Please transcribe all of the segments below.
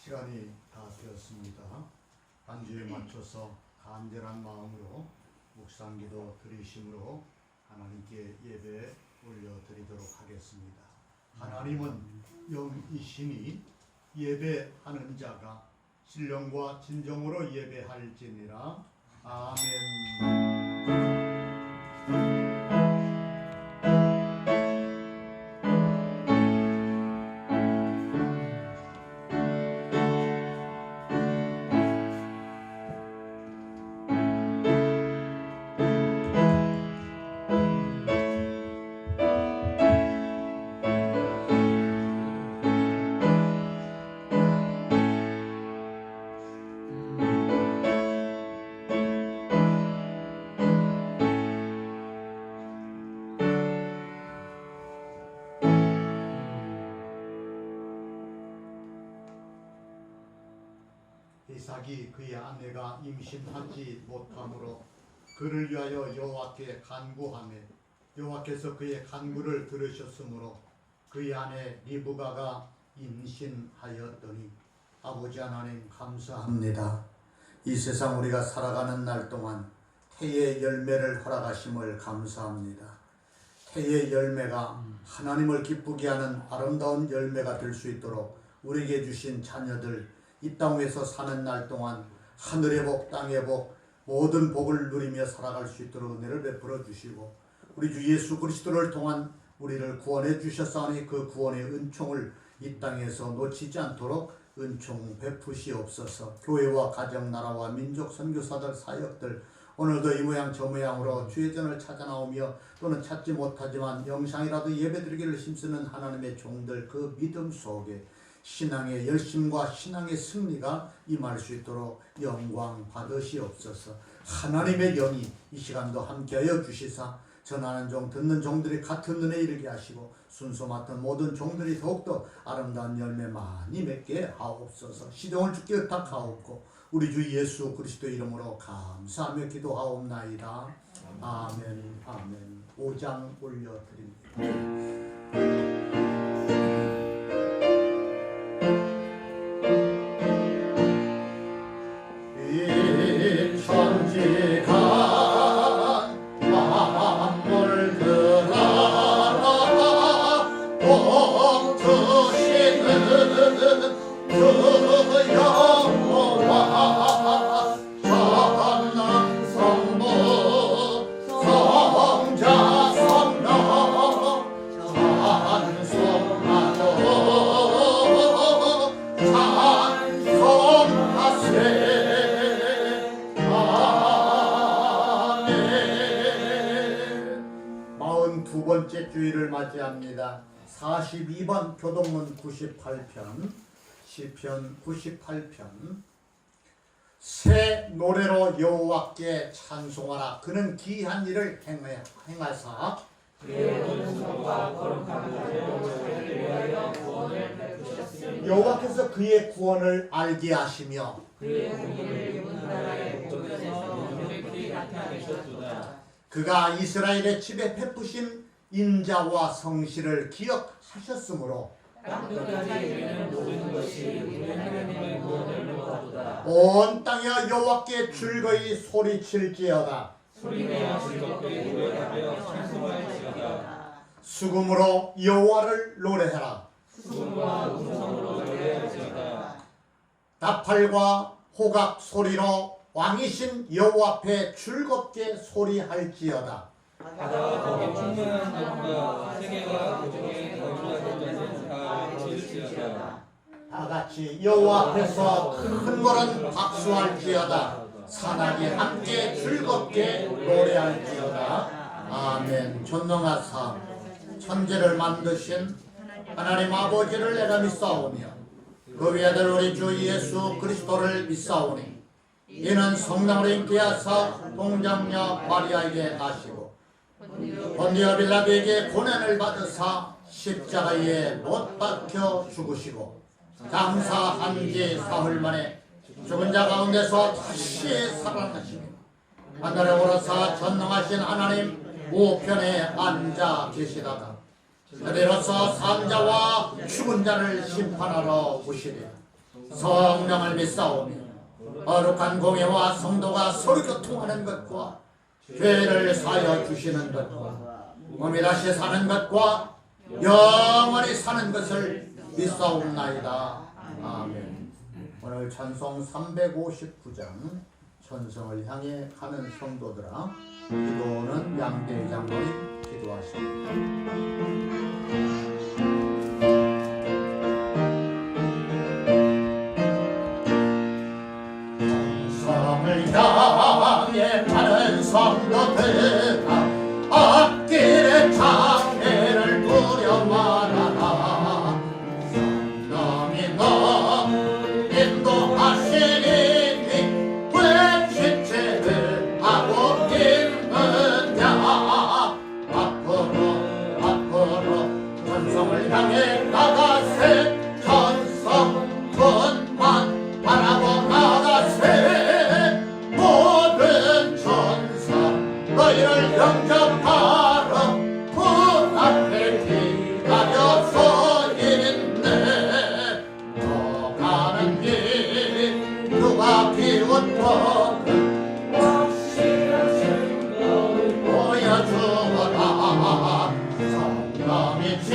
시간이 다 되었습니다. 반주에 맞춰서 간절한 마음으로 묵상기도 드리심으로 하나님께 예배 올려드리도록 하겠습니다. 하나님은 영이시니 예배하는 자가 신령과 진정으로 예배할지니라. 아멘. 이삭이 그의 아내가 임신하지 못함으로 그를 위하여 여호와께 간구하매 여호와께서 그의 간구를 들으셨으므로 그의 아내 리브가가 임신하였더니 아버지 하나님 감사합니다. 이 세상 우리가 살아가는 날 동안 태의 열매를 허락하심을 감사합니다. 태의 열매가 하나님을 기쁘게 하는 아름다운 열매가 될 수 있도록 우리에게 주신 자녀들 이 땅 위에서 사는 날 동안 하늘의 복, 땅의 복, 모든 복을 누리며 살아갈 수 있도록 은혜를 베풀어 주시고 우리 주 예수 그리스도를 통한 우리를 구원해 주셨사오니 그 구원의 은총을 이 땅에서 놓치지 않도록 은총 베푸시옵소서. 교회와 가정, 나라와 민족, 선교사들, 사역들 오늘도 이 모양 저 모양으로 주의 전을 찾아 나오며 또는 찾지 못하지만 영상이라도 예배드리기를 힘쓰는 하나님의 종들 그 믿음 속에 신앙의 열심과 신앙의 승리가 임할 수 있도록 영광 받으시옵소서. 하나님의 영이 이 시간도 함께하여 주시사 전하는 종 듣는 종들이 같은 눈에 이르게 하시고 순서 맡은 모든 종들이 더욱더 아름다운 열매 많이 맺게 하옵소서. 시동을 주께 의탁하옵고 우리 주 예수 그리스도 이름으로 감사하며 기도하옵나이다. 아멘. 아멘. 5장 올려드립니다. 주일을 맞이합니다. 42번 교동문 98편 시편 98편 새 노래로 여호와께 찬송하라. 그는 기이한 일을 행하사 여호와께서 그의 구원을 알게 하시며 그가 이스라엘의 집에 베푸신 인자와 성실을 기억하셨으므로 온 땅에 여호와께 즐거이 소리칠지어다. 수금으로 여호와를 노래하라. 나팔과 호각 소리로 왕이신 여호와 앞에 즐겁게 소리할지어다. 바다와 거기 충만한 나무가 세계가 그중에 거주하는 자는 다 지을지어다. 다같이 여호와 앞에서 큰 거는 박수할지어다. 산악이 함께 즐겁게 노래할지어다. 아멘. 존경하사 천지를 만드신 하나님 아버지를 내가 믿사오며 그 외아들 우리 주 예수 그리스도를 믿사오니 이는 성령으로 잉태하사 동정녀 마리아에게 나시고 본디오 빌라도에게 고난을 받으사 십자가에 못 박혀 죽으시고 장사한 지 사흘 만에 죽은 자 가운데서 다시 살아나시고 하늘에 오르사 전능하신 하나님 우편에 앉아 계시다가 그대로서 산자와 죽은 자를 심판하러 오시리라. 성령을 믿사오며 거룩한 공예와 성도가 서로 교통하는 것과 죄를 사하여 주시는 것과 몸이 다시 사는 것과 영원히 사는 것을 믿사옵나이다. 아멘. 오늘 찬송 359장 천성을 향해 가는 성도들아, 기도는 양대 장로님 기도하십니다. 천성을 향해 가는 성도들아, 앞길에 장애를 두려 말아라. 성령이 너 인도하시니 왜 지체를 하고 있느냐. 앞으로 천성을 향해 나가세. 천성문만 바라고 나가세. 모든 천사 너희를 영접하러 문 앞에 기다려서 있네. 너 가는 길 누가 비웃거든 확실한 증거를 보여주어라. 성령이지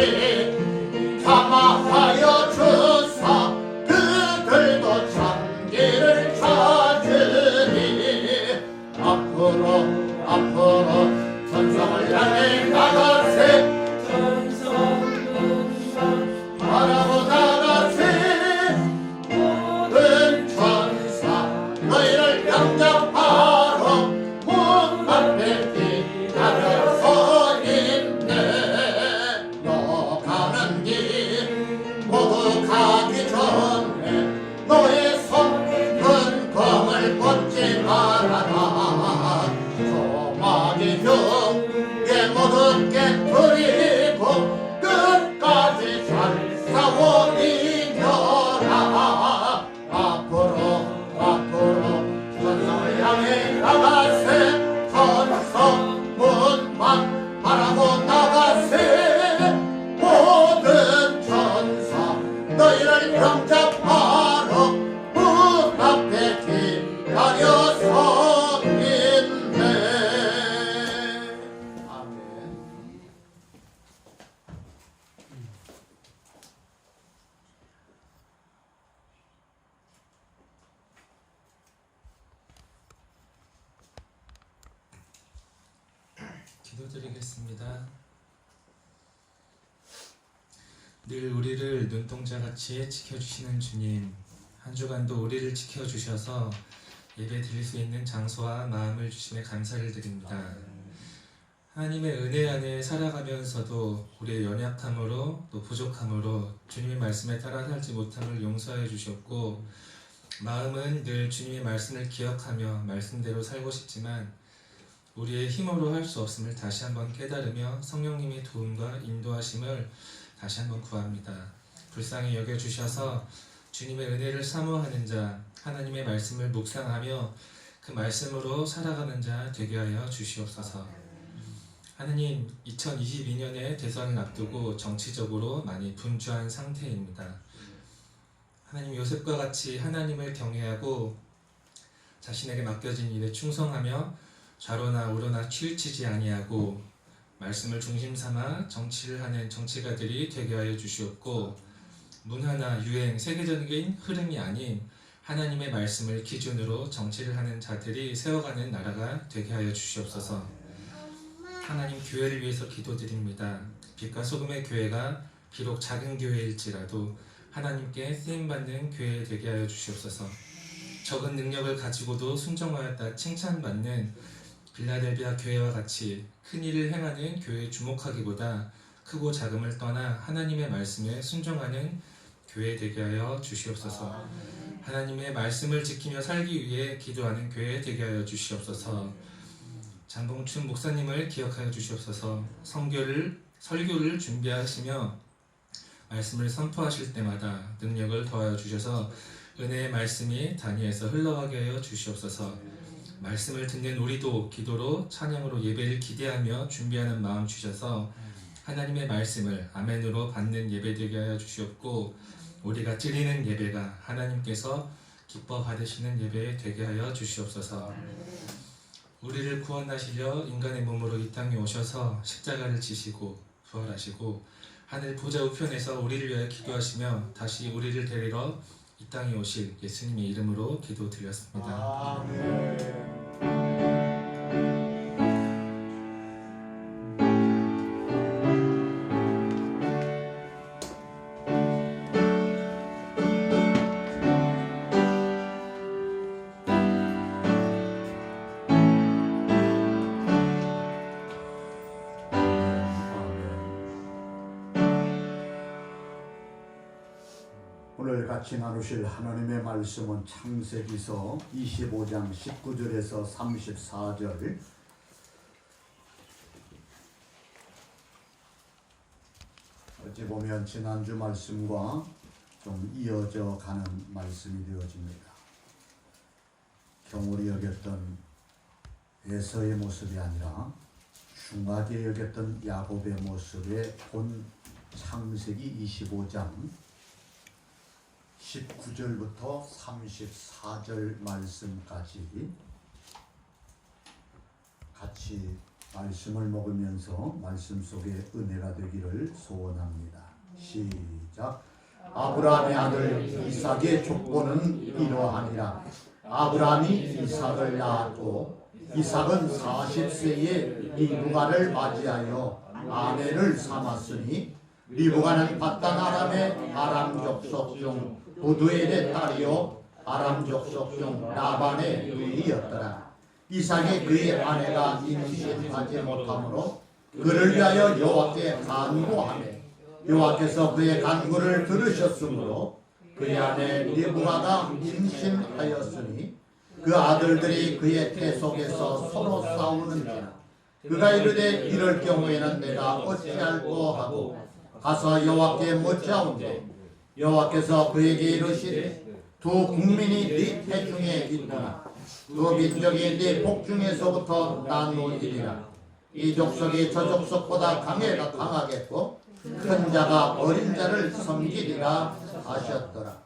참아하여 주사 그들도 참기를 찾으니. 앞으로 천성을 향해 나가세. 천성문만 바라고 나가세. 모든 천사 너희를 영접하러 문 앞에 기다려서 있네. 너 가는 길 모두 가기 전에 너의 손 큰 검을 꽂지 말아라. 소망이 경계 모두 깨뜨리고 끝까지 잘 싸워 이겨라. 앞으로 천성을 향해 나가세. 천성문만 바라고 나가세. 모든 천사 너희를 영접하러 문 앞에 기다려서 있네. 아멘. 기도드리겠습니다. 늘 우리를 눈동자같이 지켜주시는 주님, 한 주간도 우리를 지켜주셔서 예배 드릴 수 있는 장소와 마음을 주심에 감사를 드립니다. 하나님의 은혜 안에 살아가면서도 우리의 연약함으로 또 부족함으로 주님의 말씀에 따라 살지 못함을 용서해 주셨고, 마음은 늘 주님의 말씀을 기억하며 말씀대로 살고 싶지만 우리의 힘으로 할 수 없음을 다시 한번 깨달으며 성령님의 도움과 인도하심을 다시 한번 구합니다. 불쌍히 여겨주셔서 주님의 은혜를 사모하는 자, 하나님의 말씀을 묵상하며 그 말씀으로 살아가는 자 되게 하여 주시옵소서. 하나님, 2022년에 대선을 앞두고 정치적으로 많이 분주한 상태입니다. 하나님, 요셉과 같이 하나님을 경외하고 자신에게 맡겨진 일에 충성하며 좌로나 우로나 치우치지 아니하고 말씀을 중심 삼아 정치를 하는 정치가들이 되게 하여 주시옵고, 문화나 유행, 세계적인 흐름이 아닌 하나님의 말씀을 기준으로 정치를 하는 자들이 세워가는 나라가 되게 하여 주시옵소서. 하나님, 교회를 위해서 기도드립니다. 빛과 소금의 교회가 비록 작은 교회일지라도 하나님께 쓰임받는 교회 되게 하여 주시옵소서. 적은 능력을 가지고도 순종하였다 칭찬받는 빌라델비아 교회와 같이 큰 일을 행하는 교회에 주목하기보다 크고 작음을 떠나 하나님의 말씀에 순종하는 교회 되게 하여 주시옵소서. 하나님의 말씀을 지키며 살기 위해 기도하는 교회 되게 하여 주시옵소서. 장봉춘 목사님을 기억하여 주시옵소서. 설교를 준비하시며 말씀을 선포하실 때마다 능력을 더하여 주셔서 은혜의 말씀이 단위에서 흘러가게 하여 주시옵소서. 말씀을 듣는 우리도 기도로 찬양으로 예배를 기대하며 준비하는 마음 주셔서 하나님의 말씀을 아멘으로 받는 예배 되게 하여 주시옵고 우리가 드리는 예배가 하나님께서 기뻐 받으시는 예배 되게 하여 주시옵소서. 우리를 구원하시려 인간의 몸으로 이 땅에 오셔서 십자가를 지시고 부활하시고 하늘 보좌 우편에서 우리를 위하여 기도하시며 다시 우리를 데리러 이 땅에 오실 예수님의 이름으로 기도드렸습니다. 아멘. 오늘 같이 나누실 하나님의 말씀은 창세기서 25장 19절에서 34절. 어찌 보면 지난주 말씀과 좀 이어져 가는 말씀이 되어집니다. 경홀히 여겼던 에서의 모습이 아니라 중하게 여겼던 야곱의 모습에 본 창세기 25장 19절부터 34절 말씀까지 같이 말씀을 먹으면서 말씀 속에 은혜가 되기를 소원합니다. 시작. 아브라함의 아들 이삭의 족보는 이러하니라. 아브라함이 이삭을 낳았고 이삭은 40세에 리브가를 맞이하여 아내를 삼았으니 리브가는 밧단 아람의 아람 족속 중 부두엘의 딸이요 아람 족속 중 라반의 누이였더라. 이삭이 그의 아내가 임신하지 못하므로 그를 위하여 여호와께 간구하매 여호와께서 그의 간구를 들으셨으므로 그의 아내 리브가가 임신하였으니 그 아들들이 그의 태 속에서 서로 싸우는지라. 그가 이르되 이럴 경우에는 내가 어찌할꼬 하고 가서 여호와께 묻자온대 여호와께서 그에게 이르시되 두 국민이 네 태중에 있구나. 두 민족이 네 복중에서부터 나누리라. 이 족속이 저 족속보다 강하겠고 큰 자가 어린 자를 섬기리라 하셨더라.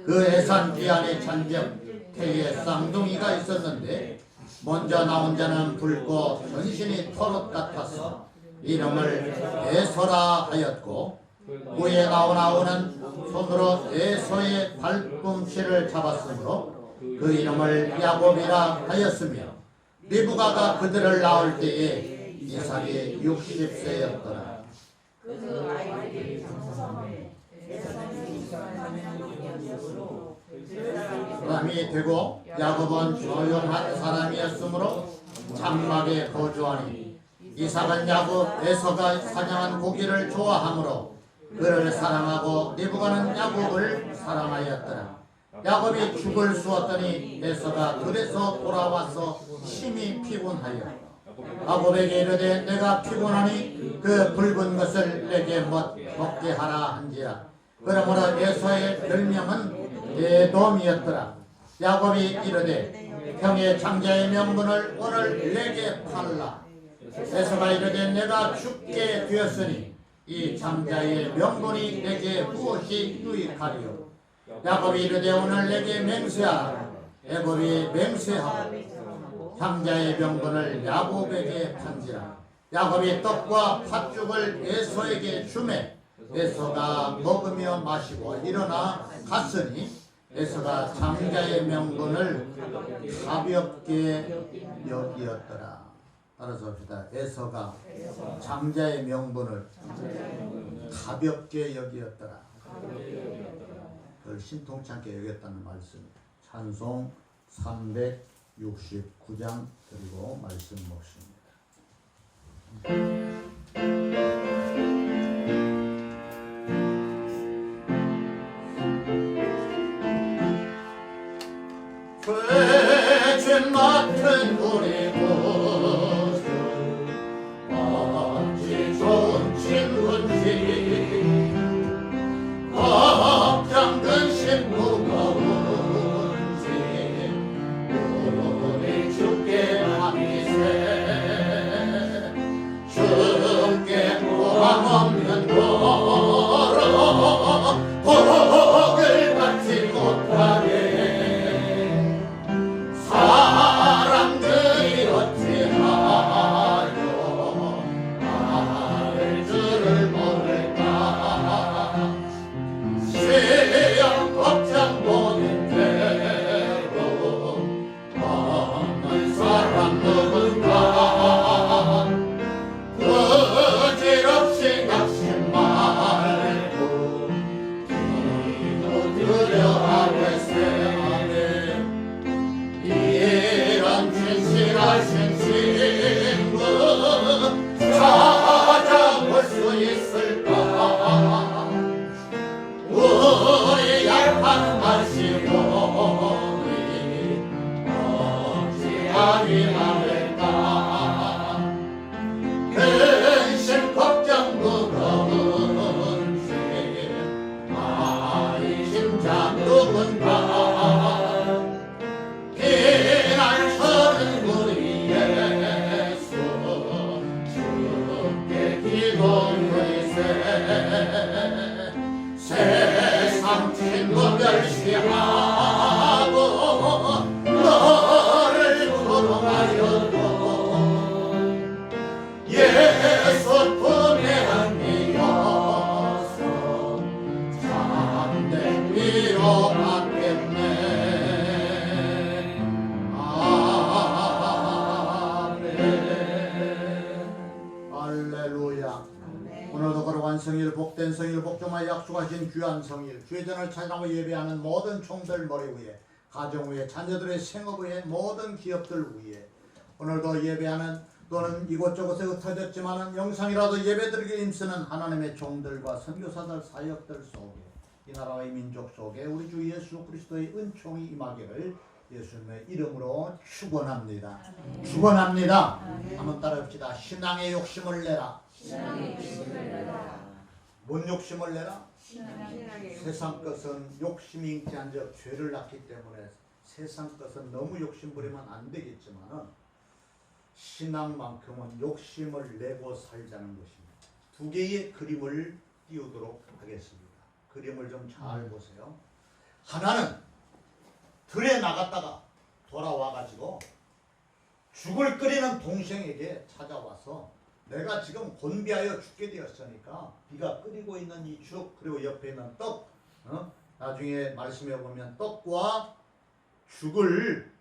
그 해산 뒤안에 잔적 태에 쌍둥이가 있었는데 먼저 나온 자는 붉고 전신이 털옷 같아서 이름을 에서라 하였고 후에 나온 아우는 손으로 에서의 발꿈치를 잡았으므로 그 이름을 야곱이라 하였으며 리브가가 그들을 낳을 때에 이삭이 60세였더라. 그 아이들이 장성함에 에서는 사람이 되고 야곱은 조용한 사람이었으므로 장막에 거주하니 이삭은 야곱 에서가 사냥한 고기를 좋아하므로 그를 사랑하고 리브가는 야곱을 사랑하였더라. 야곱이 죽을 쑤었더니 에서가 그래서 돌아와서 심히 피곤하여 야곱에게 이르되 내가 피곤하니 그 붉은 것을 내게 먹게 하라 한지라. 그러므로 에서의 별명은 에돔이었더라. 야곱이 이르되 형의 장자의 명분을 오늘 내게 팔라. 에서가 이르되 내가 죽게 되었으니 이 장자의 명분이 내게 무엇이 유익하리요. 야곱이 이르되 오늘 내게 맹세하라. 야곱이 맹세하고 장자의 명분을 야곱에게 판지라. 야곱이 떡과 팥죽을 에서에게 주매 에서가 먹으며 마시고 일어나 갔으니 에서가 장자의 명분을 가볍게 여기었더라. 따라서 합시다. 에서가 장자의 명분을 가볍게 여기었더라. 그걸 신통치 않게 여겼다는 말씀입니다. 찬송 369장 그리고 말씀 먹습니다. 죄진 맡은 우리 모습 어찌 좋은 친구인지 걱정 근심 무거운지 우리 주께 맡기세 주께 구하고 강하시고 없지 아니하였다. 근심 걱정 무거운 죄 아이 심장 누군가 비난 서는 우리 예수 주께 기도하세. 세상 친구 멸시하고 너를 부러하여도 예수 품에 안기어서 참된 위로받겠네. 아멘. 할렐루야. 오늘도 거룩한 성일, 복된 성일, 복종하여 약속하신 귀한 성일, 주의 전을 찬양하고 예배하는 모든 총들 머리 위에, 가정 위에, 자녀들의 생업 위에, 모든 기업들 위에, 오늘도 예배하는 또는 이곳저곳에 흩어졌지만 영상이라도 예배드리게 힘쓰는 하나님의 종들과 선교사들, 사역들 속에, 이 나라의 민족 속에 우리 주 예수 그리스도의 은총이 임하기를 예수님의 이름으로 축원합니다. 축원합니다. 한번 따라합시다. 신앙의 욕심을 내라. 뭔 욕심을 내라? 세상 것은 욕심이 잉태한 적 죄를 낳기 때문에 세상 것은 너무 욕심 부리면 안 되겠지만 신앙만큼은 욕심을 내고 살자는 것입니다. 두 개의 그림을 띄우도록 하겠습니다. 그림을 좀 잘 보세요. 하나는 들에 나갔다가 돌아와가지고 죽을 끓이는 동생에게 찾아와서 내가 지금 곤비하여 죽게 되었으니까 네가 끓이고 있는 이 죽 그리고 옆에 있는 떡 나중에 말씀해 보면 떡과 죽을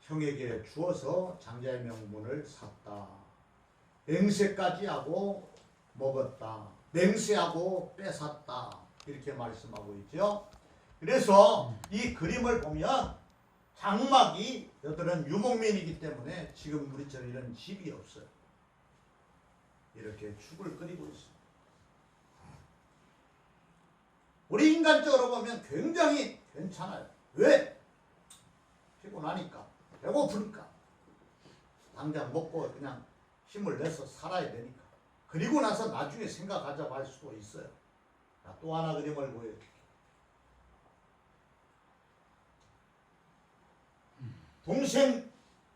형에게 주어서 장자의 명분을 샀다. 맹세까지 하고 먹었다. 맹세하고 뺏었다. 이렇게 말씀하고 있죠. 그래서 이 그림을 보면 장막이 여들은 유목민이기 때문에 지금 우리처럼 이런 집이 없어요. 이렇게 죽을 끓이고 있습니다. 우리 인간적으로 보면 굉장히 괜찮아요. 왜? 피곤하니까, 배고프니까, 당장 먹고 그냥 힘을 내서 살아야 되니까. 그리고 나서 나중에 생각하자고 할 수도 있어요. 자, 또 하나 그림을 보여드릴게요. 동생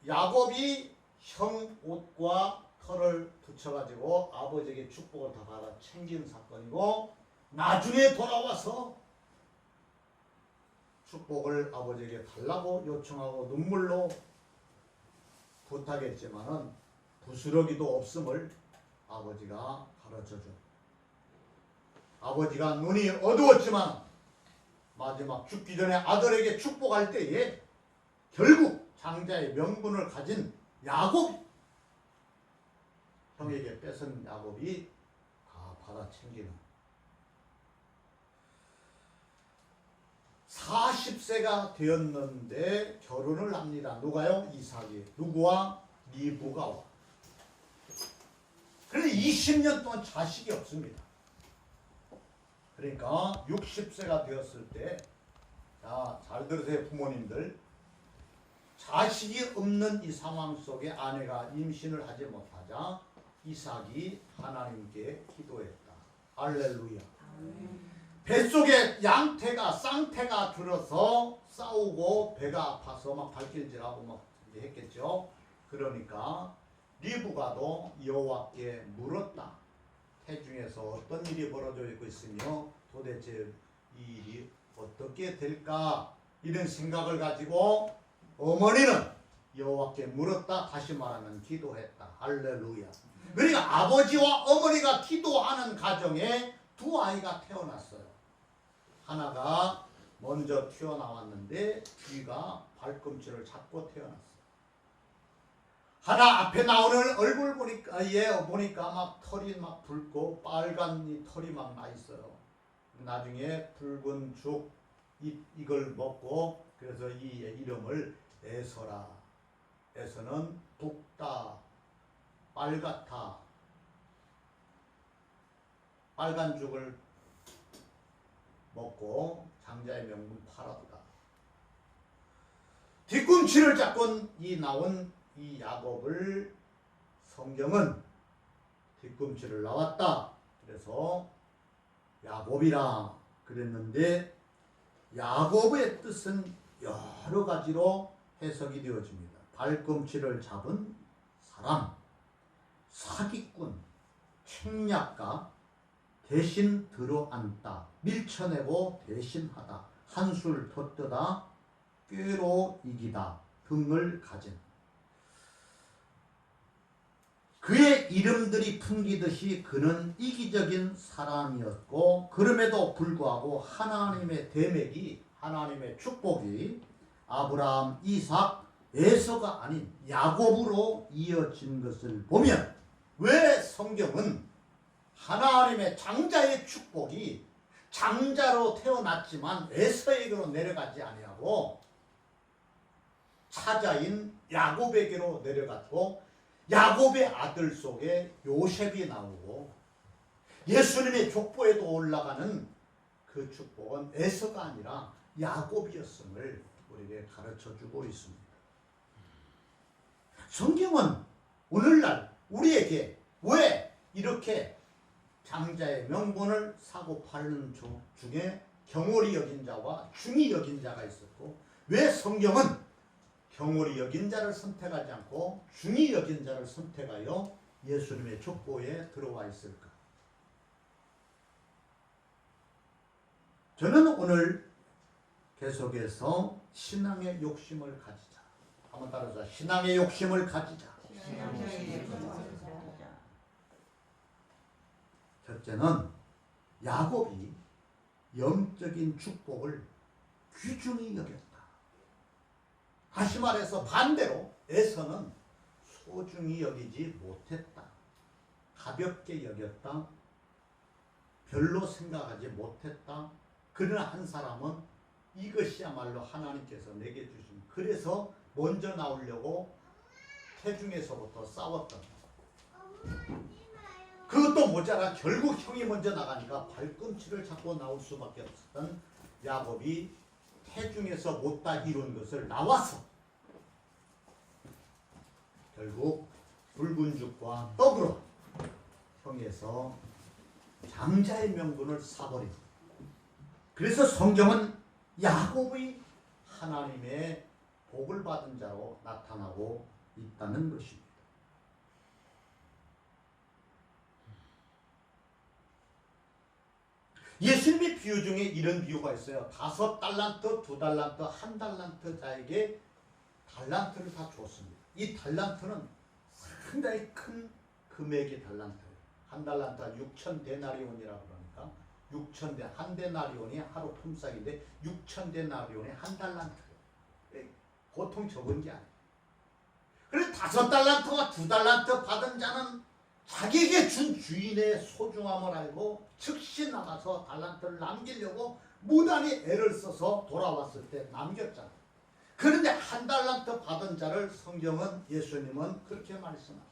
야곱이 형 옷과 털을 붙여가지고 아버지에게 축복을 다 받아 챙긴 사건이고, 나중에 돌아와서 축복을 아버지에게 달라고 요청하고 눈물로 부탁했지만은 부스러기도 없음을 아버지가 가르쳐줘. 아버지가 눈이 어두웠지만 마지막 죽기 전에 아들에게 축복할 때에 결국 장자의 명분을 가진 야곱, 형에게 뺏은 야곱이 다 받아 챙기는. 40세가 되었는데 결혼을 합니다. 누가요? 이삭이. 누구와? 리브가와. 그런데 20년 동안 자식이 없습니다. 그러니까 60세가 되었을 때, 자, 잘 들으세요 부모님들. 자식이 없는 이 상황 속에 아내가 임신을 하지 못하자 이삭이 하나님께 기도했다. 할렐루야. 뱃속에 양태가 쌍태가 들어서 싸우고 배가 아파서 막 발길질하고 막 했겠죠. 그러니까 리브가도 여호와께 물었다. 태중에서 어떤 일이 벌어져 있으며 도대체 이 일이 어떻게 될까, 이런 생각을 가지고 어머니는 여호와께 물었다. 다시 말하면 기도했다. 할렐루야. 그러니까 아버지와 어머니가 기도하는 가정에 두 아이가 태어났어요. 하나가 먼저 튀어나왔는데 뒤가 발꿈치를 잡고 태어났어요. 하나 앞에 나오는 얼굴 보니까 얘 보니까 막 털이 막 붉고 빨간 이 털이 막 나 있어요. 나중에 붉은 죽 이걸 먹고 그래서 이 이름을 에서라. 에서는 붉다, 빨갛다. 빨간 죽을 먹고 잡고 장자의 명분 팔아두다. 뒤꿈치를 잡고 나온 이 야곱을 성경은 뒤꿈치를 나왔다. 그래서 야곱이라 그랬는데 야곱의 뜻은 여러 가지로 해석이 되어집니다. 발꿈치를 잡은 사람, 사기꾼, 책략가, 대신 들어앉다, 밀쳐내고 대신하다, 한술 덧뜨다, 꾀로 이기다 등을 가진 그의 이름들이 풍기듯이 그는 이기적인 사람이었고 그럼에도 불구하고 하나님의 대맥이 하나님의 축복이 아브라함, 이삭, 에서가 아닌 야곱으로 이어진 것을 보면 왜 성경은 하나님의 장자의 축복이 장자로 태어났지만 에서에게로 내려가지 아니하고 차자인 야곱에게로 내려갔고 야곱의 아들 속에 요셉이 나오고 예수님의 족보에도 올라가는 그 축복은 에서가 아니라 야곱이었음을 우리에게 가르쳐주고 있습니다. 성경은 오늘날 우리에게 왜 이렇게 장자의 명분을 사고 파는 중에 경홀히 여긴 자와 중히 여긴 자가 있었고 왜 성경은 경홀히 여긴 자를 선택하지 않고 중히 여긴 자를 선택하여 예수님의 족보에 들어와 있을까? 저는 오늘 계속해서 신앙의 욕심을 가지자. 한번 따라서 신앙의 욕심을 가지자. 첫째는 야곱이 영적인 축복을 귀중히 여겼다. 다시 말해서 반대로 에서는 소중히 여기지 못했다. 가볍게 여겼다. 별로 생각하지 못했다. 그러나 한 사람은 이것이야말로 하나님께서 내게 주신 그래서 먼저 나오려고 태중에서부터 싸웠던 그것도 모자라 결국 형이 먼저 나가니까 발꿈치를 잡고 나올 수밖에 없었던 야곱이 태중에서 못다 이룬 것을 나와서 결국 붉은 죽과 떡으로 형에서 장자의 명분을 사버린. 그래서 성경은 야곱의 하나님의 복을 받은 자로 나타나고 있다는 것입니다. 예수님의 비유 중에 이런 비유가 있어요. 5달란트, 2달란트, 1달란트 자에게 달란트를 다 줬습니다. 이 달란트는 상당히 큰 금액의 달란트예요. 1달란트가 6,000데나리온이라고 그러니까 6,000데, 1데나리온이 하루 품삯인데 6,000데나리온이 1달란트예요. 보통 적은 게 아니에요. 그래서 5달란트와 2달란트 받은 자는 자기에게 준 주인의 소중함을 알고 즉시 나가서 달란트를 남기려고 무단히 애를 써서 돌아왔을 때 남겼잖아요. 그런데 1달란트 받은 자를 성경은 예수님은 그렇게 말씀하십니다.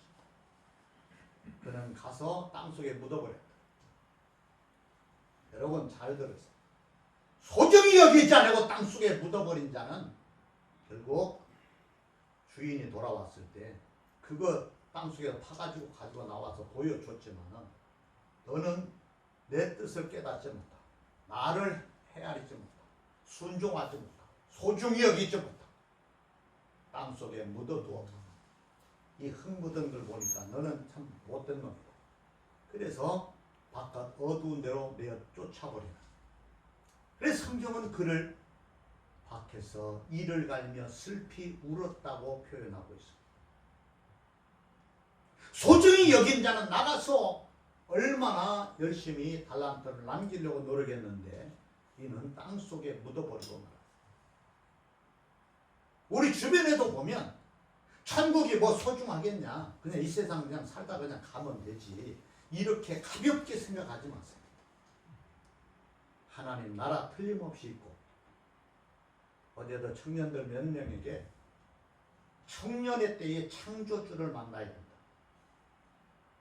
그는 가서 땅속에 묻어버렸다. 여러분 잘 들으세요. 소중히 여기지 않고 땅속에 묻어버린 자는 결국 주인이 돌아왔을 때 그거 땅속에서 파가지고 가지고 나와서 보여줬지만은 너는 내 뜻을 깨닫지 못하고 나를 헤아리지 못하고 순종하지 못하고 소중히 여기지 못하고 땅속에 묻어두었다. 이 흙 묻은 걸 보니까 너는 참 못된 놈이다. 그래서 바깥 어두운 데로 내어 쫓아버리는. 그래서 성경은 그를 밖에서 이를 갈며 슬피 울었다고 표현하고 있습니다. 소중히 여긴 자는 나가서 얼마나 열심히 달란트를 남기려고 노력했는데 이는 땅속에 묻어버리고 말았어요. 우리 주변에도 보면 천국이 뭐 소중하겠냐, 그냥 이 세상 그냥 살다 그냥 가면 되지, 이렇게 가볍게 생각하지 마세요. 하나님 나라 틀림없이 있고, 어제도 청년들 몇 명에게 청년의 때에 창조주를 만나야 된다.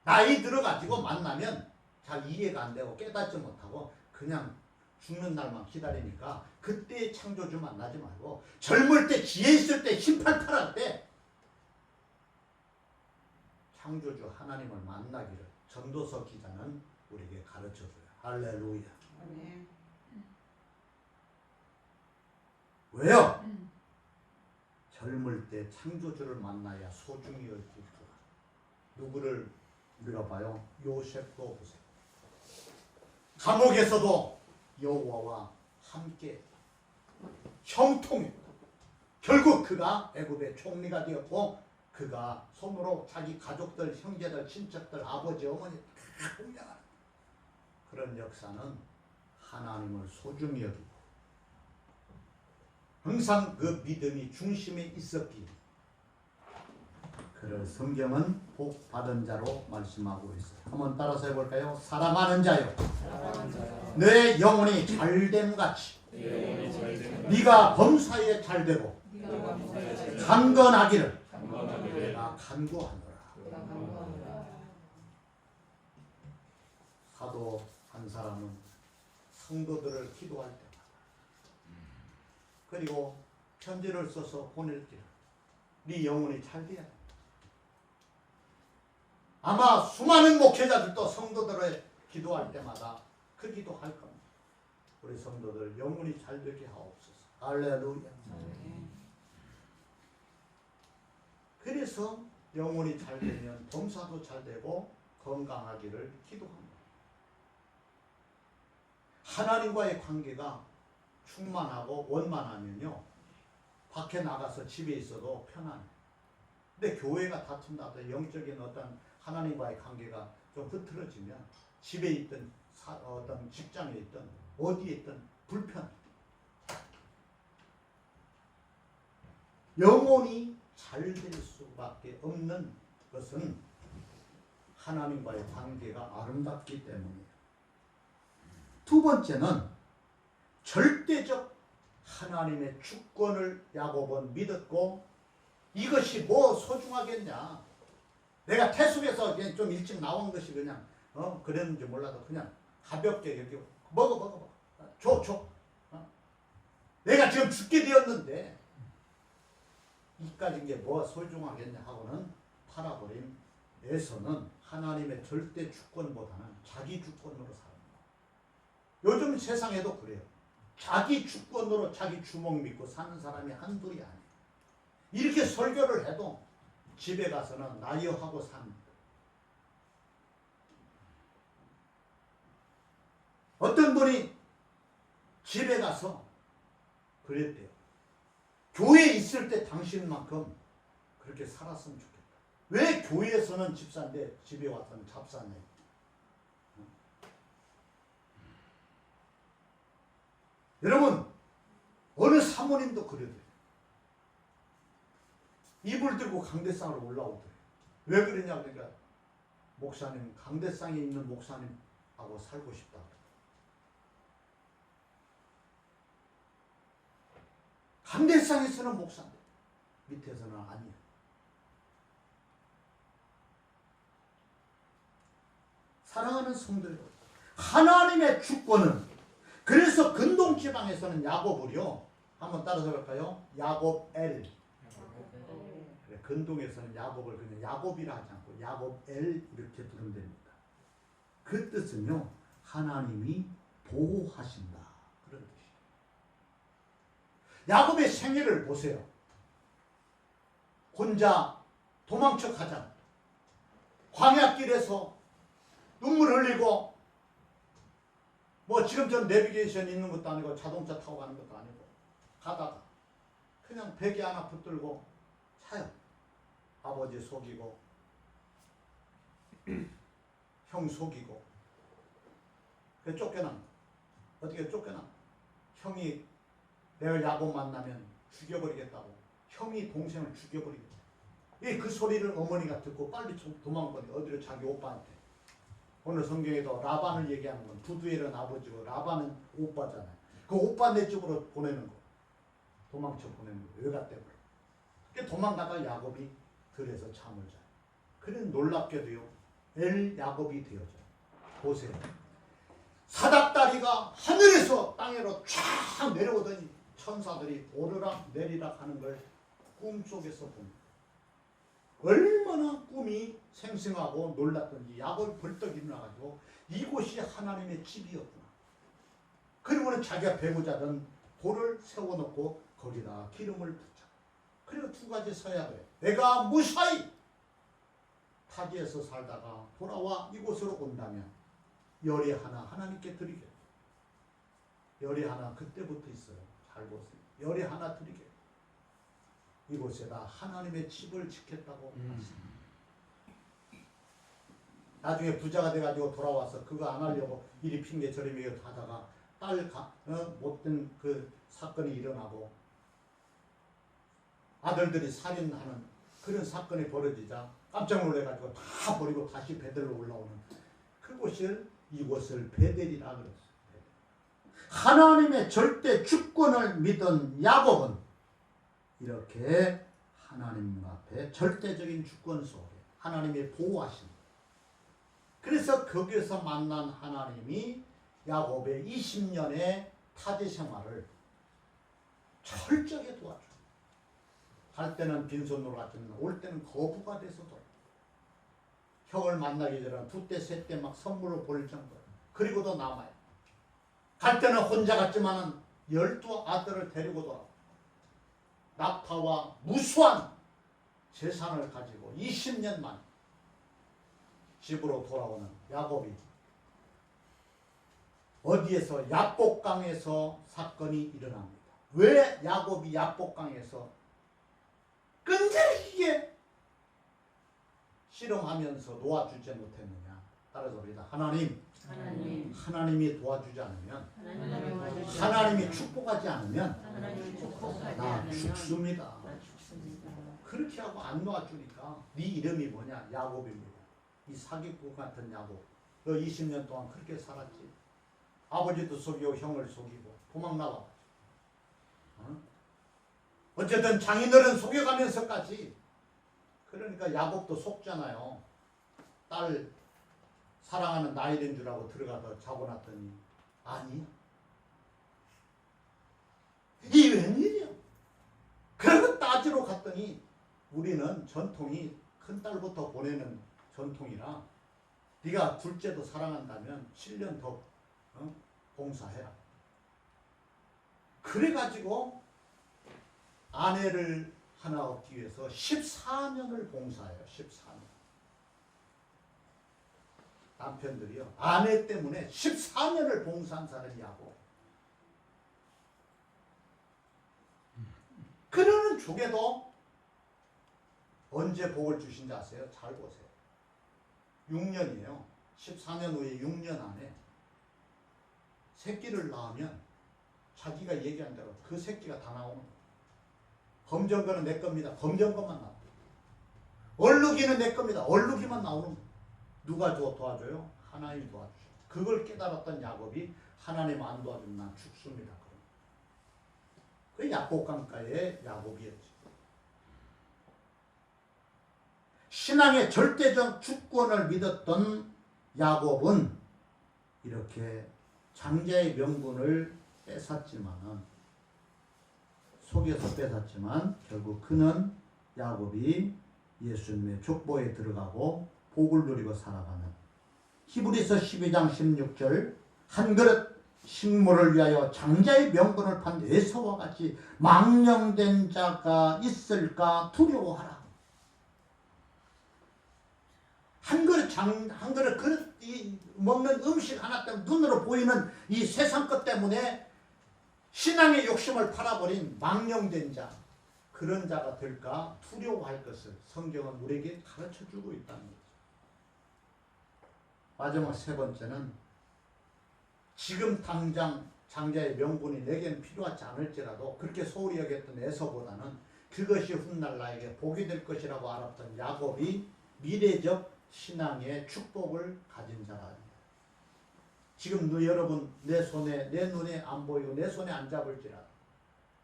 나이 들어가지고 만나면 잘 이해가 안 되고 깨닫지 못하고 그냥 죽는 날만 기다리니까 그때의 창조주 만나지 말고 젊을 때 지혜 있을 때 힘팔팔할 때 창조주 하나님을 만나기를 전도서 기자는 우리에게 가르쳐줘요. 할렐루야. 아멘. 왜요? 젊을 때 창조주를 만나야 소중히 여길 줄 알아. 누구를 우리가 봐요? 요셉도 보세요. 감옥에서도 여호와와 함께 형통했다. 결국 그가 애굽의 총리가 되었고 그가 손으로 자기 가족들, 형제들, 친척들, 아버지, 어머니 다 공양하는 그런 역사는 하나님을 소중히 여기고 항상 그 믿음이 중심에 있었기에 그를 성경은 복 받은 자로 말씀하고 있어요. 한번 따라서 해볼까요? 사랑하는 자요, 내 영혼이 잘됨 같이 네가 범사에 잘되고 강건하기를 내가 간구하노라. 사도 한 사람은 성도들을 기도할 때마다 그리고 편지를 써서 보낼 때 네 영혼이 잘돼야 돼. 아마 수많은 목회자들도 성도들을 기도할 때마다 그 기도할 겁니다. 우리 성도들 영혼이 잘되게 하옵소서. 할렐루야. 그래서 영혼이 잘되면 범사도 잘되고 건강하기를 기도합니다. 하나님과의 관계가 충만하고 원만하면요 밖에 나가서 집에 있어도 편안해. 근데 교회가 다툰다든 영적인 어떤 하나님과의 관계가 좀 흐트러지면 집에 있든 어떤 직장에 있든 어디에 있든 불편해. 영혼이 잘 될 수밖에 없는 것은 하나님과의 관계가 아름답기 때문이에요. 두 번째는 절대적 하나님의 주권을 야곱은 믿었고 이것이 뭐 소중하겠냐. 내가 태숙에서 좀 일찍 나온 것이 그냥 그랬는지 몰라도 그냥 가볍게 여기고 먹어 줘. 내가 지금 죽게 되었는데 이까진 게 뭐 소중하겠냐 하고는 팔아버린 에서는 하나님의 절대 주권보다는 자기 주권으로 살아요. 요즘 세상에도 그래요. 자기 주권으로 자기 주먹 믿고 사는 사람이 한둘이 아니에요. 이렇게 설교를 해도 집에 가서는 나여하고 삽니다. 어떤 분이 집에 가서 그랬대요. 교회에 있을 때 당신만큼 그렇게 살았으면 좋겠다. 왜 교회에서는 집사인데 집에 와서는 잡사냐. 여러분 어느 사모님도 그래요. 이불 들고 강대상으로 올라오더래요. 왜 그러냐 그러니까 목사님 강대상에 있는 목사님하고 살고 싶다. 강대상에서는 목사인데 밑에서는 아니야. 사랑하는 성도 여러분, 하나님의 주권은 그래서 근동 지방에서는 야곱을요. 한번 따라서 볼까요? 야곱엘. 근동에서는 야곱을 그냥 야곱이라 하지 않고 야곱엘 이렇게 부르면 됩니다. 그 뜻은요. 하나님이 보호하신다. 그런 뜻이에요. 야곱의 생애를 보세요. 혼자 도망쳐 가자. 광야길에서 눈물 흘리고 뭐 지금처럼 내비게이션 있는 것도 아니고 자동차 타고 가는 것도 아니고 가다가 그냥 베개 하나 붙들고 차요. 아버지 속이고 형 속이고 그 쫓겨난 어떻게 쫓겨난 형이 내가 야곱 만나면 죽여버리겠다고 형이 동생을 죽여버리겠다. 그 소리를 어머니가 듣고 빨리 도망가니 어디로 자기 오빠한테. 오늘 성경에도 라반을 얘기하는 건 두두엘은 아버지고 라반은 오빠잖아요. 그 오빠 내 집으로 보내는 거. 도망쳐 보내는 거. 외가 때문에. 도망가다 야곱이 들에서 잠을 자요. 그래 놀랍게도요. 엘 야곱이 되어져요. 보세요. 사닥다리가 하늘에서 아래로 쫙 내려오더니 천사들이 오르락 내리락 하는 걸 꿈속에서 봅니다. 얼마나 꿈이 생생하고 놀랐던지 야곱이 벌떡 일어나가지고 이곳이 하나님의 집이었구나. 그러고는 자기가 배고자던 돌을 세워놓고 거기다 기름을 붓자. 그리고 두 가지 서약을 해. 내가 무사히 타지에서 살다가 돌아와 이곳으로 온다면 열이 하나 하나님께 드리게. 열이 하나 그때부터 있어요. 잘 보세요. 열이 하나 드리게. 이곳에다 하나님의 집을 짓겠다고 했습니다. 나중에 부자가 돼가지고 돌아와서 그거 안 하려고 이리 핑계 저리 핑계 하다가 못된 그 사건이 일어나고 아들들이 살인하는 그런 사건이 벌어지자 깜짝 놀래가지고 다 버리고 다시 베들로 올라오는 그곳을 이곳을 베델이라 그랬어요. 하나님의 절대 주권을 믿은 야곱은 이렇게 하나님 앞에 절대적인 주권 속에 하나님의 보호하심. 그래서 거기에서 만난 하나님이 야곱의 20년의 타지 생활을 철저하게 도와줘요. 갈 때는 빈손으로 갔지만 올 때는 거부가 돼서 돌아요. 형을 만나기 전에 두때 세 때 막 선물로 보낼 정도예요. 그리고도 남아요. 갈 때는 혼자 갔지만은 12아들을 데리고 돌아와요. 낙타와 무수한 재산을 가지고 20년 만에 집으로 돌아오는 야곱이 어디에서 야복강에서 사건이 일어납니다. 왜 야곱이 야복강에서 끈질기게 씨름하면서 놓아주지 못했느냐? 따라서 우리가 하나님이 도와주지 않으면 하나님이 축복하지 않으면 나 죽습니다. 그렇게 하고 안 놓아주니까 네 이름이 뭐냐? 야곱입니다. 이 사기꾼 같은 야곱. 너 20년 동안 그렇게 살았지. 아버지도 속이고 형을 속이고 도망 나와. 어쨌든 장인어른 속여가면서까지. 그러니까 야곱도 속잖아요. 딸 사랑하는 나일인 줄 알고 들어가서 자고 났더니 아니야. 이 웬일이야. 그러고 따지러 갔더니 우리는 전통이 큰딸부터 보내는 전통이라 네가 둘째도 사랑한다면 7년 더 봉사해라. 그래가지고 아내를 하나 얻기 위해서 14년을 봉사해요. 14년. 남편들이요. 아내 때문에 14년을 봉사한 사람이 야곱. 그러는 중에도 언제 복을 주신지 아세요? 잘 보세요. 6년이에요. 14년 후에 6년 안에 새끼를 낳으면 자기가 얘기한 대로 그 새끼가 다 나오는 거예요. 검정거는 내 겁니다. 검정거만 나와요. 얼룩이는 내 겁니다. 얼룩이만 나오는 거예요. 누가 도와줘요? 하나님이 도와주셔요. 그걸 깨달았던 야곱이 하나님 안 도와주면 난 죽습니다. 그 야복강가의 야곱이었죠. 신앙의 절대적 주권을 믿었던 야곱은 이렇게 장자의 명분을 속여서 뺏었지만 결국 그는 야곱이 예수님의 족보에 들어가고 복을 누리고 살아가는 히브리서 12장 16절 한 그릇 식물을 위하여 장자의 명분을 판 에서와 같이 망령된 자가 있을까 두려워하라. 한 그릇 먹는 음식 하나 때문에 눈으로 보이는 이 세상 것 때문에 신앙의 욕심을 팔아버린 망령된 자, 그런 자가 될까 두려워할 것을 성경은 우리에게 가르쳐주고 있다는 거죠. 마지막 세 번째는 지금 당장 장자의 명분이 내게는 필요하지 않을지라도 그렇게 소홀히 여겼던 에서보다는 그것이 훗날 나에게 복이 될 것이라고 알았던 야곱이 미래적 신앙의 축복을 가진 자라. 지금 여러분 내 눈에 안 보이고 내 손에 안 잡을지라도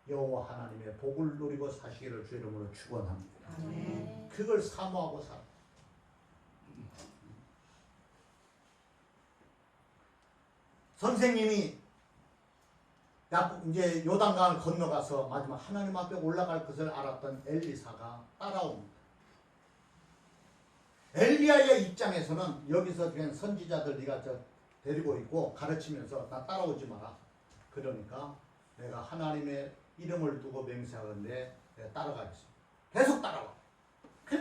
여호와 하나님의 복을 누리고 사시기를 주 이름으로 축원합니다. 그걸 사모하고 살아. 선생님이 이제 요단강을 건너가서 마지막 하나님 앞에 올라갈 것을 알았던 엘리사가 따라옵니다. 엘리야의 입장에서는 여기서 그냥 선지자들 네가 데리고 있고 가르치면서 나 따라오지 마라. 그러니까 내가 하나님의 이름을 두고 맹세하건대 내가 따라가겠습니다. 계속 따라와.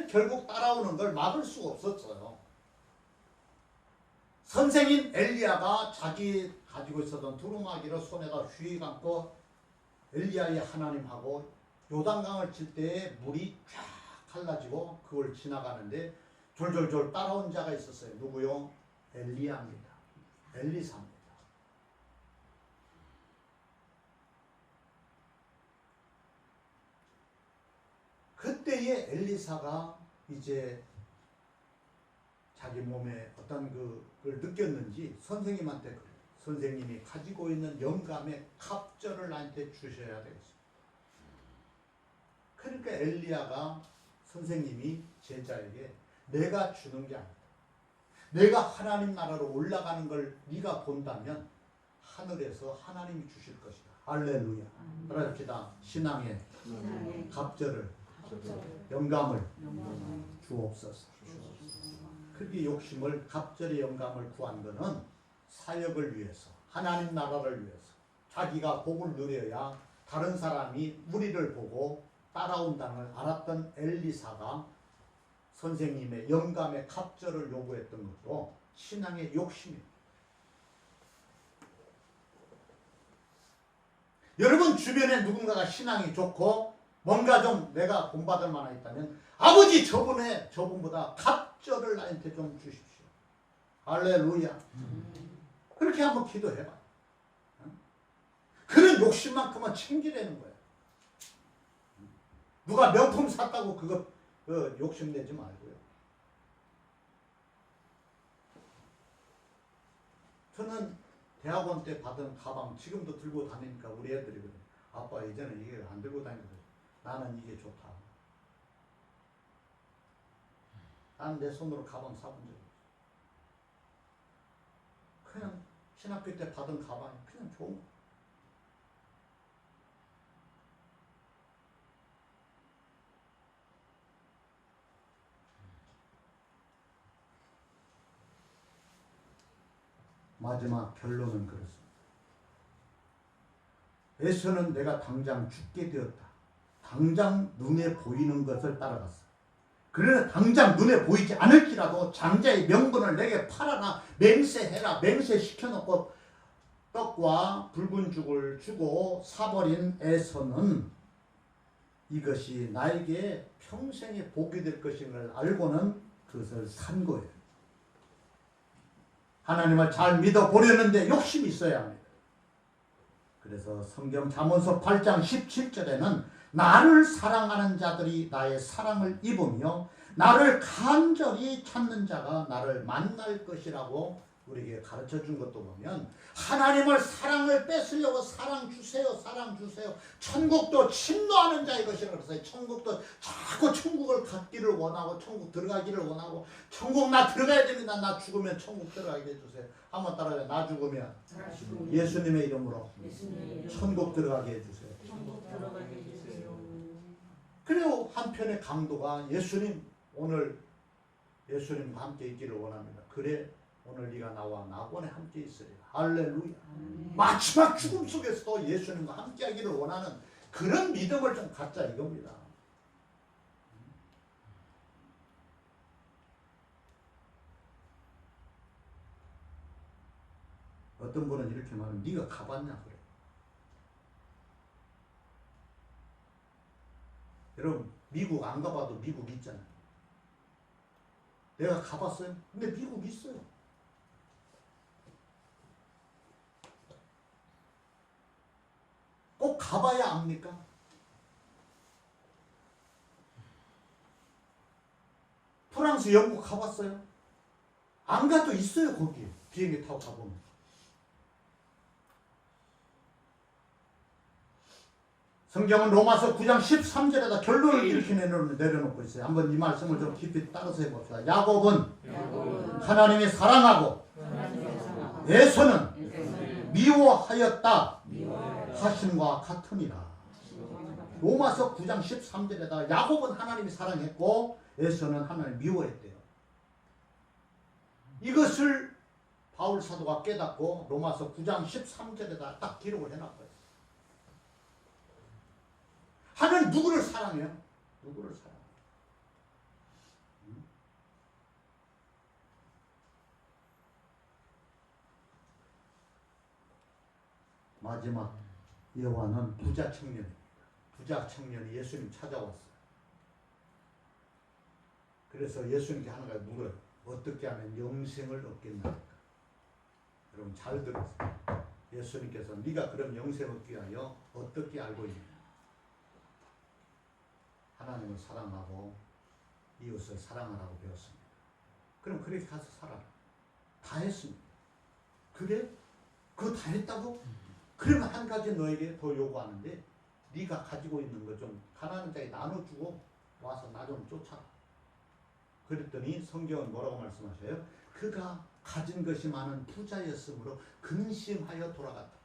결국 따라오는 걸 막을 수가 없었어요. 선생인 엘리야가 자기 가지고 있었던 두루마기를 손에다 휘 감고 엘리야의 하나님하고 요단강을 칠 때에 물이 쫙 갈라지고 그걸 지나가는데 졸졸졸 따라온 자가 있었어요. 누구요? 엘리야입니다. 엘리사입니다. 그때의 엘리사가 이제 자기 몸에 어떤 그걸 느꼈는지 선생님한테 그래요. 선생님이 가지고 있는 영감의 갑절을 나한테 주셔야 되겠습니다. 그러니까 엘리야가 선생님이 제자에게 내가 주는 게 아니다. 내가 하나님 나라로 올라가는 걸 네가 본다면 하늘에서 하나님이 주실 것이다. 할렐루야. 그럽시다. 신앙의 갑절을 영감을 주옵소서. 그렇게 욕심을 갑절의 영감을 구한 것은 사역을 위해서 하나님 나라를 위해서 자기가 복을 누려야 다른 사람이 우리를 보고 따라온다는 걸 알았던 엘리사가 선생님의 영감의 갑절을 요구했던 것도 신앙의 욕심입니다. 여러분 주변에 누군가가 신앙이 좋고 뭔가 좀 내가 본받을 만한 있다면 아버지 저분보다 갑절을 나한테 좀 주십시오. 할렐루야. 그렇게 한번 기도해봐. 그런 욕심만큼은 챙기라는 거야. 누가 명품 샀다고 그거 욕심내지 말고요. 저는 대학원 때 받은 가방 지금도 들고 다니니까 우리 애들이 아빠 이제는 이게 안 들고 다니거든. 나는 이게 좋다. 난 내 손으로 가방 사본 적이 없어. 그냥 신학교 때 받은 가방이 그냥 좋은 거. 마지막 결론은 그렇습니다. 에서는 내가 당장 죽게 되었다. 당장 눈에 보이는 것을 따라갔어. 그러나 당장 눈에 보이지 않을지라도 장자의 명분을 내게 팔아라. 맹세해라. 맹세시켜놓고 떡과 붉은 죽을 주고 사버린 에서는 이것이 나에게 평생의 복이 될 것인 걸 알고는 그것을 산 거예요. 하나님을 잘 믿어보려는데 욕심이 있어야 합니다. 그래서 성경 잠언서 8장 17절에는 나를 사랑하는 자들이 나의 사랑을 입으며 나를 간절히 찾는 자가 나를 만날 것이라고 우리에게 가르쳐 준 것도 보면 하나님을 사랑을 뺏으려고 사랑 주세요. 천국도 침노하는 자의 것이라고 그랬어요. 천국도 자꾸 천국을 갖기를 원하고 천국 들어가기를 원하고 천국 나 들어가야 됩니다. 나 죽으면 천국 들어가게 해주세요. 한번 따라해요. 나 죽으면 예수님의 이름으로 천국 들어가게 해주세요. 그리고 한편의 강도가 예수님 오늘 예수님과 함께 있기를 원합니다. 그래 오늘 네가 나와 낙원에 함께 있으리라. 할렐루야. 마지막 죽음 속에서도 예수님과 함께 하기를 원하는 그런 믿음을 좀 갖자 이겁니다. 어떤 분은 이렇게 말하면 네가 가봤냐 그래. 여러분 미국 안 가봐도 미국 있잖아요. 내가 가봤어요? 근데 미국 있어요. 꼭 가봐야 압니까? 프랑스, 영국 가봤어요? 안 가도 있어요 거기. 비행기 타고 가보면. 성경은 로마서 9장 13절에다 결론을 이렇게 내려놓고 있어요. 한번 이 말씀을 좀 깊이 따라서 해봅시다. 야곱은 하나님이 사랑하고 에서는 미워하였다 하심과 같으니라. 로마서 9장 13절에다 야곱은 하나님이 사랑했고 에서는 하나님 미워했대요. 이것을 바울 사도가 깨닫고 로마서 9장 13절에다 딱 기록을 해놨거예요. 하나님 누구를 사랑해요? 누구를 사랑해요? 마지막 여호와는 부자 청년입니다. 부자 청년이 예수님 찾아왔어요. 그래서 예수님께 하나가 물어요. 어떻게 하면 영생을 얻겠나니까. 여러분 잘 들으세요. 예수님께서 네가 그럼 영생 얻기 위하여 어떻게 알고 있느냐. 하나님을 사랑하고 이웃을 사랑하라고 배웠습니다. 그럼 그렇게 가서 살아라. 다 했습니다. 그래? 그거 다 했다고? 그러면 한 가지 너에게 더 요구하는데 네가 가지고 있는 거 좀 가난한 자에 나눠주고 와서 나 좀 쫓아라. 그랬더니 성경은 뭐라고 말씀하셔요? 그가 가진 것이 많은 부자였으므로 근심하여 돌아갔다.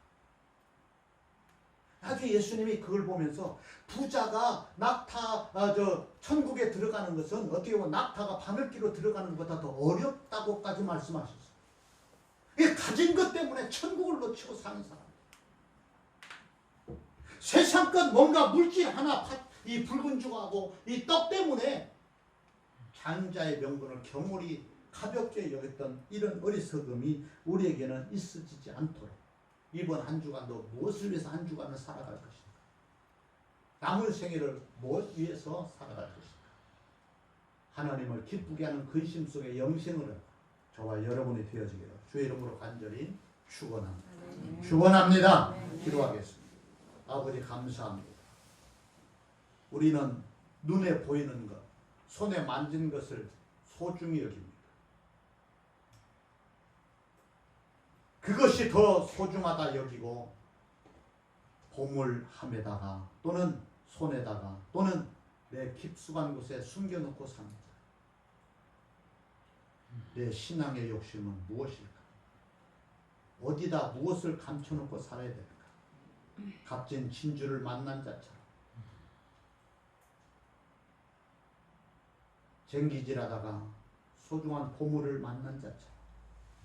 나중에 예수님이 그걸 보면서 부자가 천국에 들어가는 것은 어떻게 보면 낙타가 바늘기로 들어가는 것보다 더 어렵다고까지 말씀하셨어요. 이 가진 것 때문에 천국을 놓치고 사는 사람. 세상껏 뭔가 물질 하나, 이 붉은 죽하고 이 떡 때문에 장자의 명분을 경홀히 가볍게 여겼던 이런 어리석음이 우리에게는 있어지지 않도록 이번 한 주간도 무엇을 위해서 한 주간을 살아갈 것인가? 남은 생애를 무엇 위해서 살아갈 것인가? 하나님을 기쁘게 하는 근심 속에 영생을 저와 여러분이 되어지기를 주의 이름으로 간절히 축원합니다. 축원합니다. 기도하겠습니다. 아버지 감사합니다. 우리는 눈에 보이는 것, 손에 만진 것을 소중히 여깁니다. 그것이 더 소중하다 여기고 보물함에다가 또는 손에다가 또는 내 깊숙한 곳에 숨겨놓고 삽니다. 내 신앙의 욕심은 무엇일까? 어디다 무엇을 감춰놓고 살아야 될까? 값진 진주를 만난 자처럼 쟁기질하다가 소중한 보물을 만난 자처럼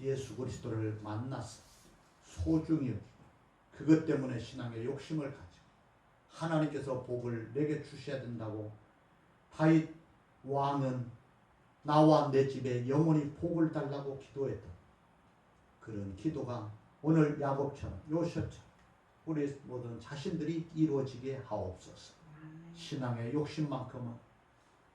예수 그리스도를 만났어 소중히 여기고 그것 때문에 신앙의 욕심을 가지고 하나님께서 복을 내게 주셔야 된다고 다윗 왕은 나와 내 집에 영원히 복을 달라고 기도했던 그런 기도가 오늘 야곱처럼 요셉처럼 우리 모든 자신들이 이루어지게 하옵소서. 신앙의 욕심만큼은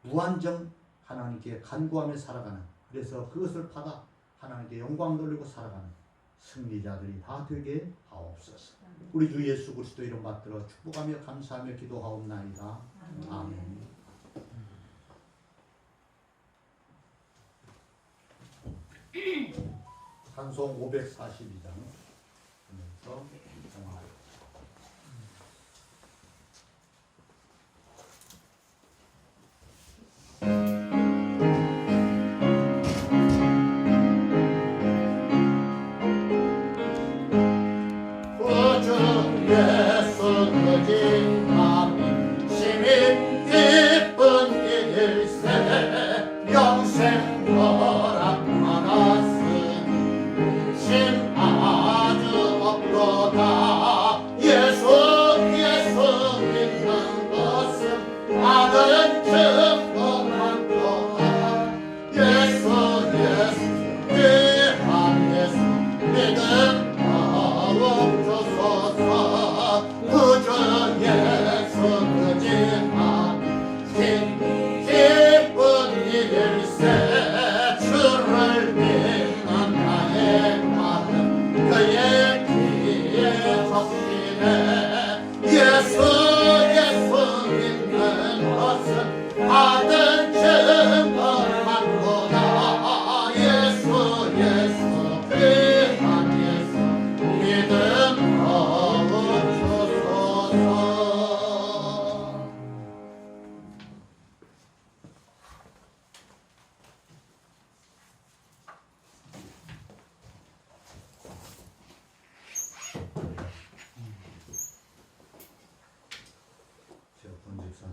무한정 하나님께 간구하며 살아가는 그래서 그것을 받아 하나님께 영광 돌리고 살아가는 승리자들이 다 되게 하옵소서. 우리 주 예수 그리스도 이름 받들어 축복하며 감사하며 기도하옵나이다. 아멘. 찬송 542장 하면서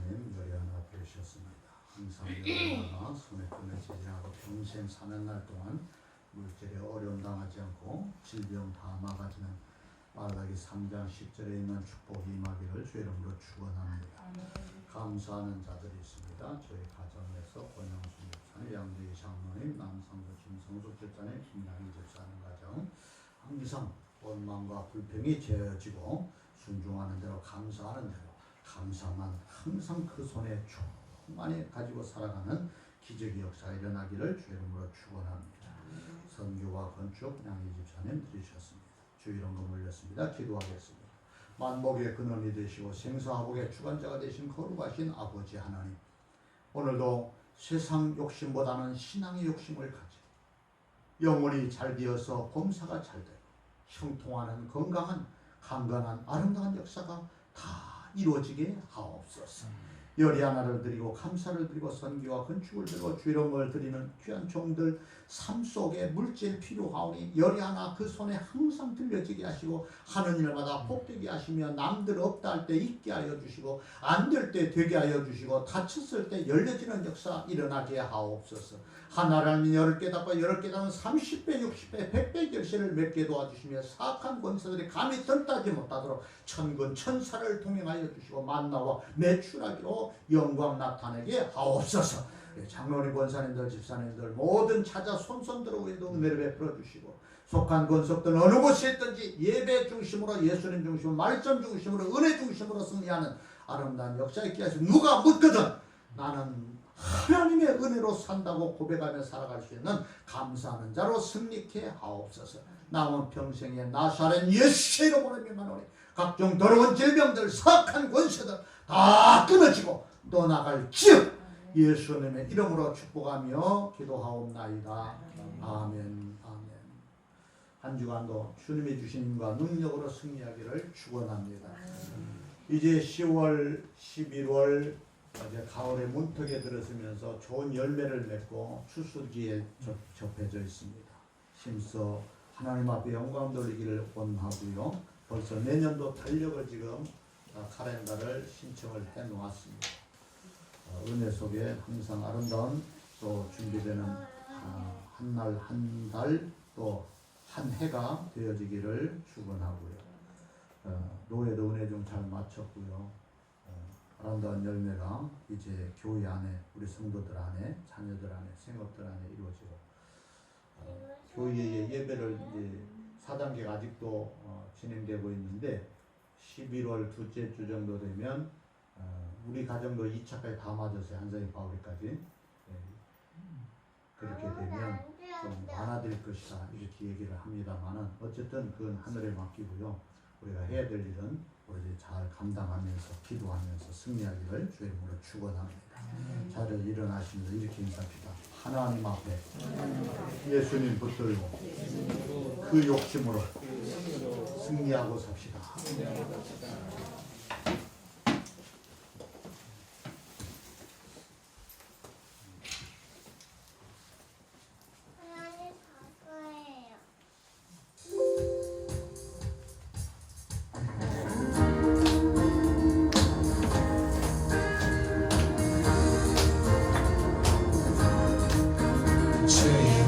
집사님 머리 하나 되셨습니다. 항상 열하나 손에 끈을 지지하고 평생 사는 날 동안 물질에 어려움 당하지 않고 질병 다 막아지는 말라기 3장 10절에 있는 축복이 임하기를 주의 이름으로 축원합니다. 감사하는 자들이 있습니다. 저희 가정에서 권영수 집사님, 양재희 장로님, 남상도 김성숙 집사님, 김양희 집사님 가정 항상 원망과 불평이 제어지고 순종하는 대로 감사하는 대로 감사만 항상 그 손에 충만히 가지고 살아가는 기적의 역사 일어나기를 주의 이름으로 축원합니다. 선교와 건축 양희 집사님 드리셨습니다. 주 이런 거 올렸습니다. 기도하겠습니다. 만복의 근원이 되시고 생사화복의 주관자가 되신 거룩하신 아버지 하나님, 오늘도 세상 욕심보다는 신앙의 욕심을 가지고 영혼이 잘 되어서 범사가 잘 되고 형통하는 건강한 강건한 아름다운 역사가 다 이루어지게 하옵소서. 열이 하나를 드리고 감사를 드리고 선교와 건축을 드리고 주일음을 드리는 귀한 종들 삶 속에 물질 필요하오니 열이 하나 그 손에 항상 들려지게 하시고 하는 일마다 복되게 하시며 남들 없다 할 때 있게 하여 주시고 안 될 때 되게 하여 주시고 다쳤을 때 열려지는 역사 일어나게 하옵소서. 하나를 알면 열을 깨닫고 열을 깨닫으면 30배 60배 100배 결실을 맺게 도와주시며 사악한 권세들이 감히 덜따지 못하도록 천군 천사를 동행하여 주시고 만나와 매출하기로 영광 나타내게 하옵소서. 장로님 권사님들 집사님들 모든 찾아 손손들어오게도 은혜를 베풀어 주시고 속한 권속들 어느 곳에 있든지 예배 중심으로 예수님 중심으로 말씀 중심으로 은혜 중심으로 승리하는 아름다운 역사 있게 하시고 누가 묻거든 나는 하나님의 은혜로 산다고 고백하며 살아갈 수 있는 감사하는 자로 승리케 하옵소서. 남은 평생에 나사렛 예수의 이름으로 명하노니 각종 더러운 질병들 사악한 권세들 다 끊어지고 떠나갈지어 예수님의 이름으로 축복하며 기도하옵나이다. 아멘. 아멘. 한 주간도 주님이 주신 힘과 능력으로 승리하기를 축원합니다. 이제 10월, 11월 이제 가을의 문턱에 들어서면서 좋은 열매를 맺고 추수기에 접해져 있습니다. 힘써 하나님 앞에 영광 돌리기를 원하고요. 벌써 내년도 달력을 지금 카렌다를 신청을 해 놓았습니다. 은혜 속에 항상 아름다운 또 준비되는 한 날 한 달 또 한 해가 되어지기를 축원하고요. 노예도 은혜 좀 잘 마쳤고요. 아름다운 열매가 이제 교회 안에 우리 성도들 안에 자녀들 안에 생업들 안에 이루어지고 교회의 예배를 이제 4단계가 아직도 진행되고 있는데 11월 둘째 주 정도 되면 우리 가정도 2차까지 다 맞았어요. 한성이 바울이까지. 그렇게 되면 좀 많아질 것이다 이렇게 얘기를 합니다만은 어쨌든 그건 하늘에 맡기고요. 우리가 해야 될 일은 우리 잘 감당하면서 기도하면서 승리하기를 주의 이름으로 축원합니다. 자리에 일어나시면서 이렇게 인사합시다. 하나님 앞에 예수님 붙들고 그 욕심으로 승리하고 삽시다.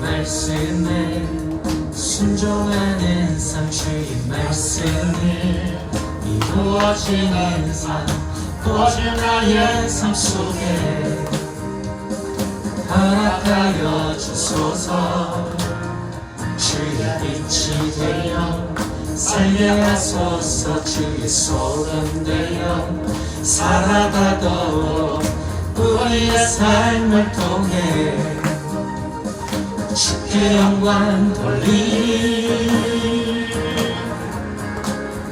말씀에 순종하는 삶 주의 말씀을 이루어지는 삶 오직 나의 삶 속에 허락하여 주소서. 주의 빛이 되어 살게 하소서. 주의 소금 되어 살아가도록 우리의 삶을 통해 주께 영광 돌리니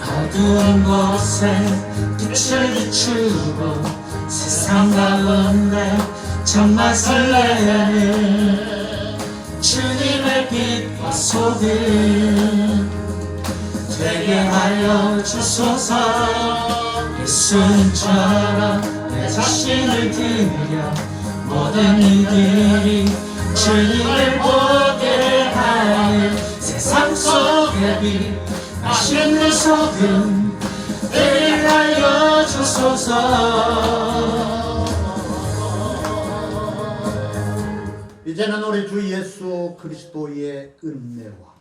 어두운 곳에 빛을 비추고 세상 가운데 정말 설레는 주님의 빛과 소금 되게 하여 주소서. 예수님처럼 내 자신을 드려 모든 이들이 주님을 보게 하는 세상 속에 빛 맛있는 소금 되게 하여 주소서. 이제는 우리 주 예수 그리스도의 은혜와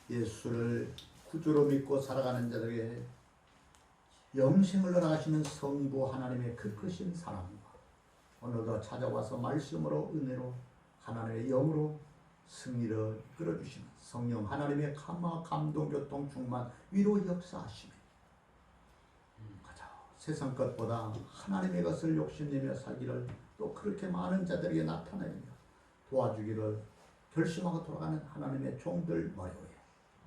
예수를 구주로 믿고 살아가는 자들에게 영생을 허락하시는 성부 하나님의 그 크신 사랑과 오늘도 찾아와서 말씀으로 은혜로 하나님의 영으로 승리를 이끌어주시는 성령 하나님의 감화 감동 교통 충만 위로 역사하시며 가자 세상 것보다 하나님의 것을 욕심내며 살기를 또 그렇게 많은 자들에게 나타내며 도와주기를 결심하고 돌아가는 하나님의 종들 머리 위에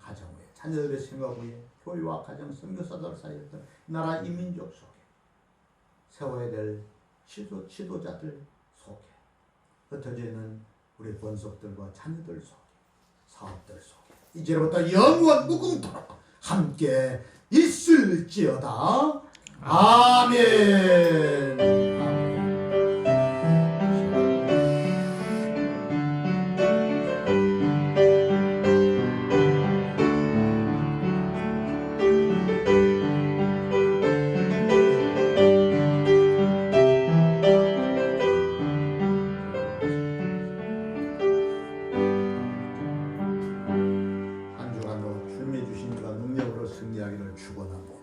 가정 위에 자녀들의 생각 위에 교회와 가정 선교사들 사이였던 나라 이민족 속에 세워야 될 지도자들 속에 흩어져 있는 우리 본속들과 자녀들 속에 사업들 속에 이제부터 영원 무궁토록 함께 있을지어다. 아멘. 한 주간도 주님의 주신 그 능력으로 승리하기를 축원하고